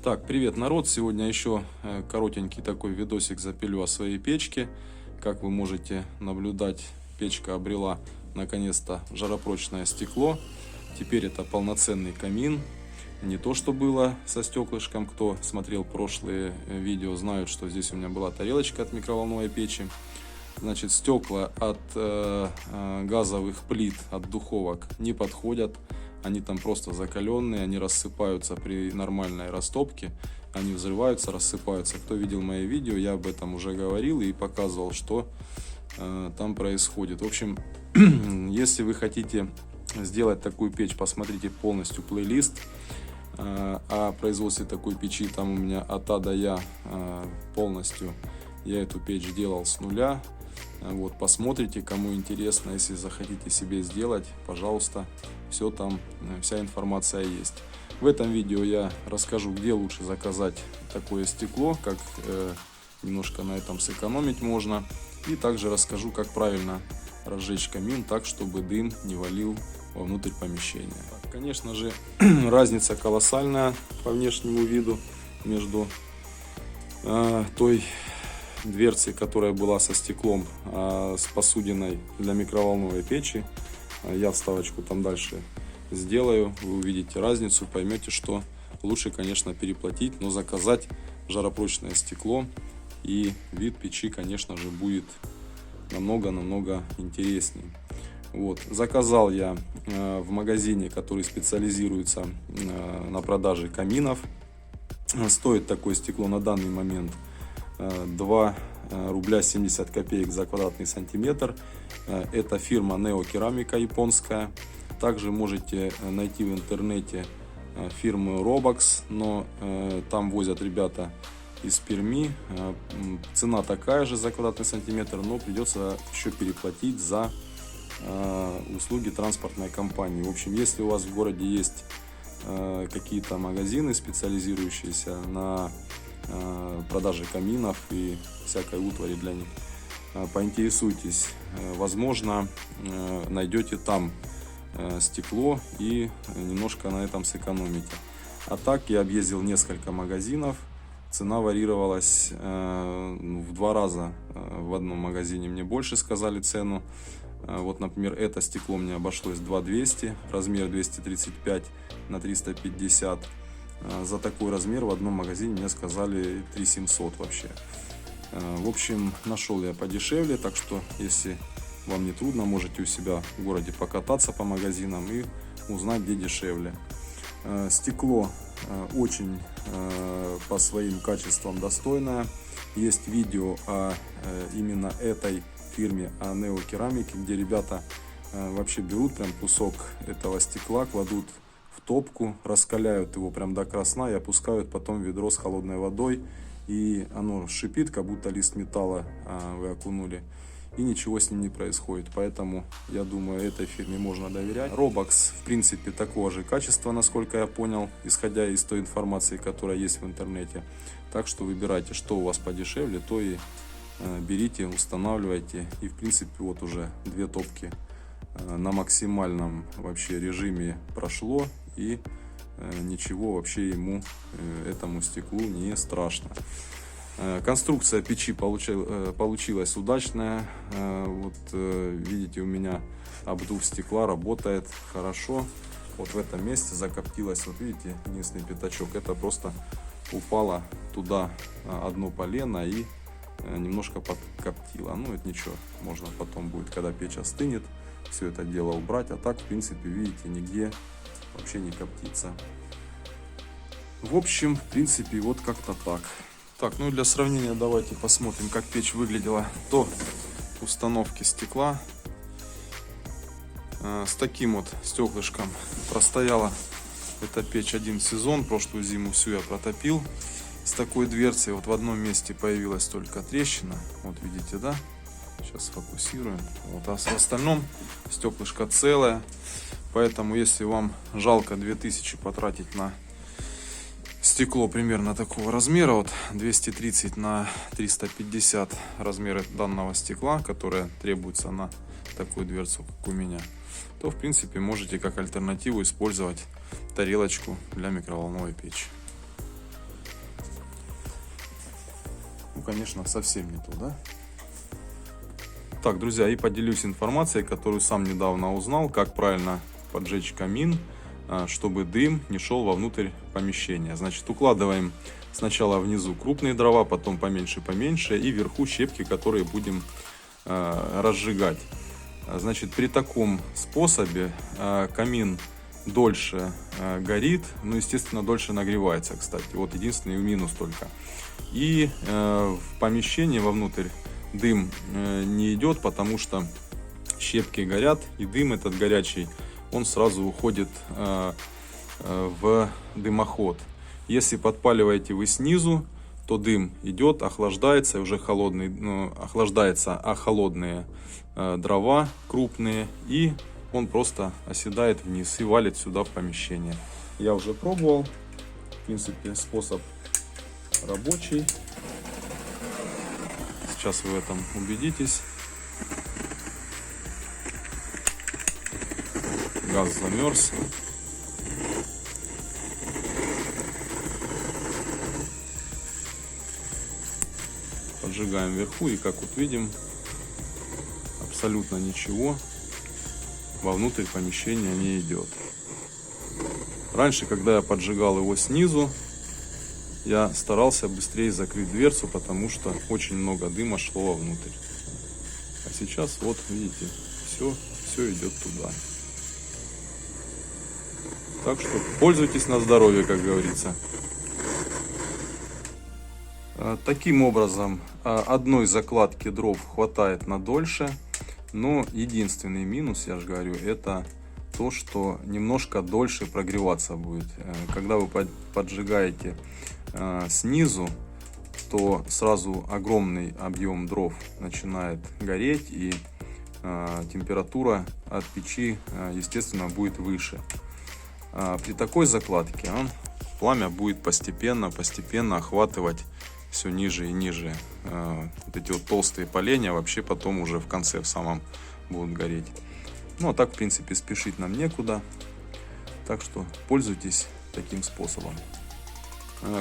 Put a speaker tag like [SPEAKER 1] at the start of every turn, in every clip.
[SPEAKER 1] Так, привет, народ! Сегодня еще коротенький такой видосик запилю о своей печке. Как вы можете наблюдать, печка обрела наконец-то жаропрочное стекло. Теперь это полноценный камин. Не то, что было со стеклышком. Кто смотрел прошлые видео, знают, что здесь у меня была тарелочка от микроволновой печи. Значит, стекла от газовых плит, от духовок не подходят. Они там просто закаленные, они рассыпаются при нормальной растопке. Они взрываются, рассыпаются. Кто видел мои видео, я об этом уже говорил и показывал, что там происходит. В общем, если вы хотите сделать такую печь, посмотрите полностью плейлист о производстве такой печи. Там у меня от А до Я полностью. Я эту печь делал с нуля. Вот, посмотрите, кому интересно. Если захотите себе сделать, пожалуйста, все там, вся информация есть. В этом видео я расскажу, где лучше заказать такое стекло, как немножко на этом сэкономить можно. И также расскажу, как правильно разжечь камин так, чтобы дым не валил вовнутрь помещения. Конечно же, разница колоссальная по внешнему виду между той дверцей, которая была со стеклом, с посудиной для микроволновой печи. Я вставочку там дальше сделаю, вы увидите разницу, поймете, что лучше, конечно, переплатить, но заказать жаропрочное стекло, и вид печи, конечно же, будет намного интереснее. Вот. Заказал я в магазине, который специализируется на продаже каминов. Стоит такое стекло на данный момент 2 рубля 70 копеек за квадратный сантиметр. Это фирма Neo Керамика японская. Также можете найти в интернете фирму Robox, но там возят ребята из Перми. Цена такая же за квадратный сантиметр, но придется еще переплатить за услуги транспортной компании. В общем, если у вас в городе есть какие-то магазины, специализирующиеся на продажи каминов и всякой утвари для них, поинтересуйтесь, возможно, найдете там стекло и немножко на этом сэкономите. А так я объездил несколько магазинов, цена варьировалась в 2 раза. В одном магазине мне больше сказали цену. Вот, например, это стекло мне обошлось 2200, размер 235 на 350. За такой размер в одном магазине мне сказали 3700 вообще. В общем, нашел я подешевле, так что если вам не трудно, можете у себя в городе покататься по магазинам и узнать, где дешевле. Стекло очень по своим качествам достойное. Есть видео о именно этой фирме, о Neo Керамике, где ребята вообще берут прям кусок этого стекла, кладут в топку, раскаляют его прям до красна и опускают потом в ведро с холодной водой, и оно шипит, как будто лист металла вы окунули, и ничего с ним не происходит. Поэтому я думаю, этой фирме можно доверять. Robox в принципе такого же качества, насколько я понял, исходя из той информации, которая есть в интернете. Так что выбирайте, что у вас подешевле, то и берите, устанавливайте. И в принципе вот уже 2 топки на максимальном вообще режиме прошло, и ничего вообще ему, этому стеклу, не страшно. Конструкция печи получилась удачная. Вот видите, у меня обдув стекла работает хорошо. Вот в этом месте закоптилось, вот видите, единственный пятачок, это просто упало туда одно полено и немножко подкоптило. Ну это ничего, можно потом будет, когда печь остынет, все это дело убрать. А так, в принципе, видите, нигде вообще не коптится. В общем, в принципе, вот как-то так. Так, ну и для сравнения давайте посмотрим, как печь выглядела до установки стекла. С таким вот стеклышком простояла эта печь 1 сезон. Прошлую зиму всю я протопил с такой дверцей. Вот в одном месте появилась только трещина. Вот видите, да? Сейчас сфокусируем. Вот, а в остальном стеклышко целое. Поэтому, если вам жалко 2000 потратить на стекло примерно такого размера, вот 230 на 350 размеры данного стекла, которое требуется на такую дверцу, как у меня, то в принципе можете как альтернативу использовать тарелочку для микроволновой печи. конечно, совсем не то, да? Так, друзья, и поделюсь информацией, которую сам недавно узнал, как правильно поджечь камин, чтобы дым не шел вовнутрь помещения. Значит, укладываем сначала внизу крупные дрова, потом поменьше, и вверху щепки, которые будем разжигать. Значит, при таком способе камин дольше горит, ну, естественно, дольше нагревается, кстати. Вот единственный минус только. И в помещении вовнутрь дым не идет, потому что щепки горят, и дым этот горячий, он сразу уходит в дымоход. Если подпаливаете вы снизу, то дым идет, охлаждается, уже холодный, охлаждается, а холодные дрова крупные, и он просто оседает вниз и валит сюда в помещение. Я уже пробовал, в принципе, способ рабочий. Сейчас вы в этом убедитесь. Газ замерз. Поджигаем вверху, и как вот видим, абсолютно ничего вовнутрь помещения не идет. Раньше, когда я поджигал его снизу, я старался быстрее закрыть дверцу, потому что очень много дыма шло вовнутрь. А сейчас вот видите, все идет туда. Так что пользуйтесь на здоровье, как говорится. Таким образом, одной закладки дров хватает на дольше, но единственный минус, я же говорю, это то, что немножко дольше прогреваться будет. Когда вы поджигаете снизу, то сразу огромный объем дров начинает гореть, и температура от печи, естественно, будет выше. При такой закладке пламя будет постепенно охватывать все ниже и ниже. Вот эти вот толстые поленья вообще потом уже в конце, в самом, будут гореть. Ну а так, в принципе, спешить нам некуда. Так что пользуйтесь таким способом.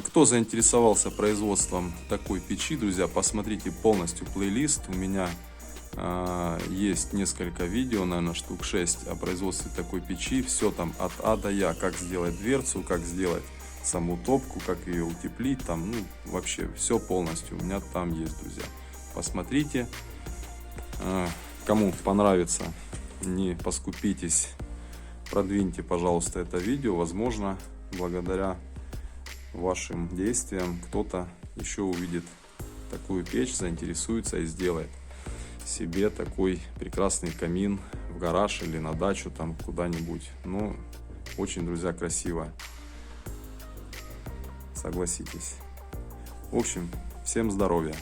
[SPEAKER 1] Кто заинтересовался производством такой печи, друзья, посмотрите полностью плейлист. У меня есть несколько видео, наверное, штук 6 о производстве такой печи. Все там от А до Я. Как сделать дверцу, как сделать саму топку, как ее утеплить. Там, ну, вообще все полностью у меня там есть, друзья. Посмотрите. Кому понравится, не поскупитесь. Продвиньте, пожалуйста, это видео. Возможно, благодаря вашим действиям кто-то еще увидит такую печь, заинтересуется и сделает себе такой прекрасный камин в гараж или на дачу, там куда-нибудь. Ну, очень, друзья, красиво, согласитесь. В общем, всем здоровья.